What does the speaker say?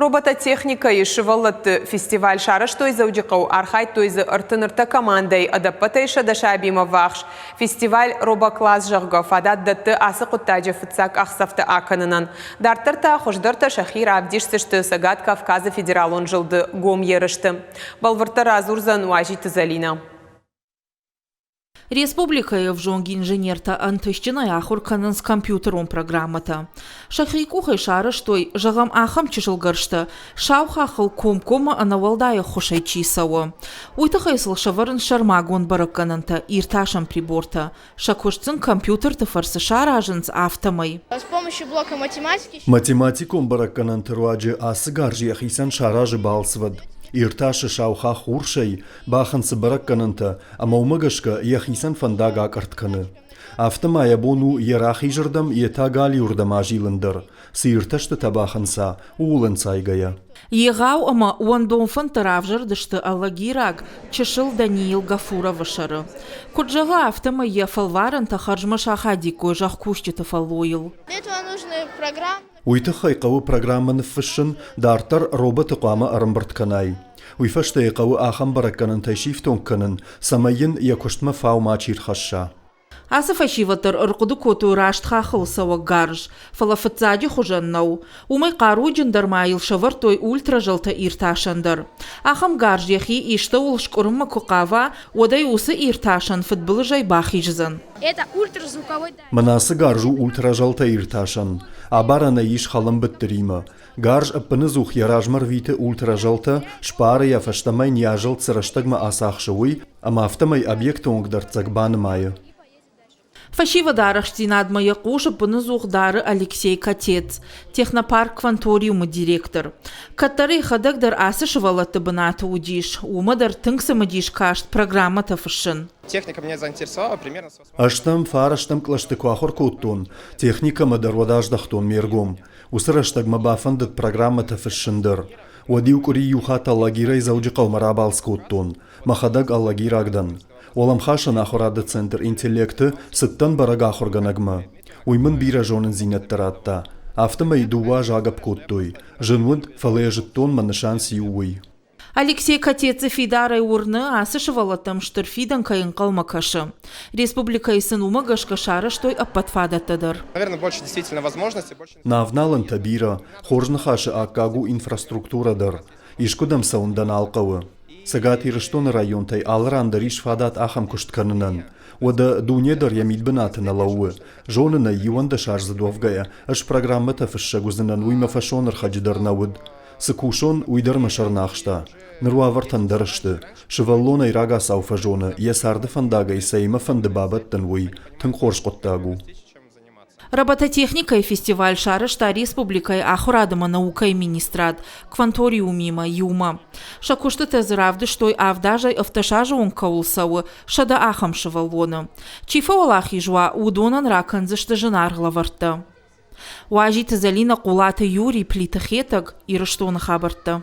Робототехника ишиваллат фестиваль шарыш тойза удикау архай тойза артынырта командой адаппатайша дашабима вахш. Фестиваль робокласс жагга фадат датты асы куттаджа фыцак ахсафты аканынан. Дартырта хождырта Шахир Абдишсышты Сагат Кавказа федералон жылды гом ерышты. Балвыртара азурзан уажиты залина. Республика Евжонги инженерта антыщина ахурканын с компьютером программата. Шахрикухай шарыш той жагам ахам чышылгыршты. Шаухахыл комкома анавалдая хушайчисауы. Уйтахай слышаварын шармагон баракканынта ирташам приборта. Шакушцын компьютерты фарсы шаражынц автомой. С помощью блока математики... Математиком баракканынты руаджи асы гаржи яхисан шаражы балсвад. Ирташы шауха хуршай, бахансы баракканынты, ама умагашка яхисан фандага картканы. Автомая бону ярахи жырдам ета гали урдам ажилындыр. Сыйырташты табаханса, уылын сайгая. Егау ама уандон фантаравжыр дышты аллагираг, чешыл Даниил Гафуровышары. Куджага автома ефалварын тахаржмаша хадико жах кушчиты фалоил. Для этого нужны программы. Уйтахай қавы программаны фышын дартар робот қама арымбыртканай. Уйфаштай қавы ахам баракканын тайшифтон канын, самайын якуштма фаума чирхаша. Асы фашиватыр ырқуды көту раштха қылсауы гарж. Фалафытзади хужаннау. Умай қару джиндармайыл шавар той ультра жылты ирташандар. Ахам гарж яхи ишта улшкурымма куқава одай усы ирташан футболы жай бахижзан. Это ультразвуковой датчик. Манасы гаржу ультра жылты ирташан. Абарана иш халым біттерима. Гарж аппыны зух яражмар виты ультра жылты шпары яфаштамай няжыл цырыштагма асахшывый, ама автомай объекты оңгдар майы. Фашива дарахштинад моя куша пынызух дары Алексей Катец, технопарк кванториума директор. Катары хадагдар асы шывалаты бынаты удиш, умадар тыңсымы диш кашт программа тафышын. Техника меня заинтересовала примерно с 8. Аштам фараштам клашты куахор коттон, техника мадар водаждахтон мергом. Усыраштаг мабафандат программа тафышындыр. Вадиу кури юхата лагирай зауджикал марабалс коттон, махадаг аллагирагдан. Олам хашан ахурады центр интеллекты сыттан барага ахурганагма. Уймын бира жонын зинеттаратта. Автомай дуа жагап коттуй. Жынвуд фалежыттон манышанс юуй. Алексей Катец фидарай урны асы шывалатым штырфидан кайын калмакашы. Республика исын умагашка шары штой аппатфадаттадыр. Наверное, больше действительно возможностей. Навналын табира, хоржны хашы аккагу инфраструктурадыр. Ишкудам саундан алқавы. Сагат ирыштон районтай алрандар иш фадат ахам куштканынан. Ода дунедар ямидбанаты налауы. Жонына юанда шарзадовгая, аш программата фышшагузынан уйма фашонар хаджидарнауд. Сыкушон уйдарма шарнахшта. Нруавартан дарышты. Шываллона ирага сауфа жона, ясарды фандага и сайма фандыбабаттан уй, тын хорш коттагу. Робототехника и фестиваль шарышта республикой ахурадыма наука и министрат, кванториумима юма. Шакушты тезравды, что авдажай автошажу он каулсауы, шада ахам шываллона. Чифа олахи жуа удонан раканзы что женар главарта. Уажиты залина кулаты Юрий плитахетаг и раштона хабарта.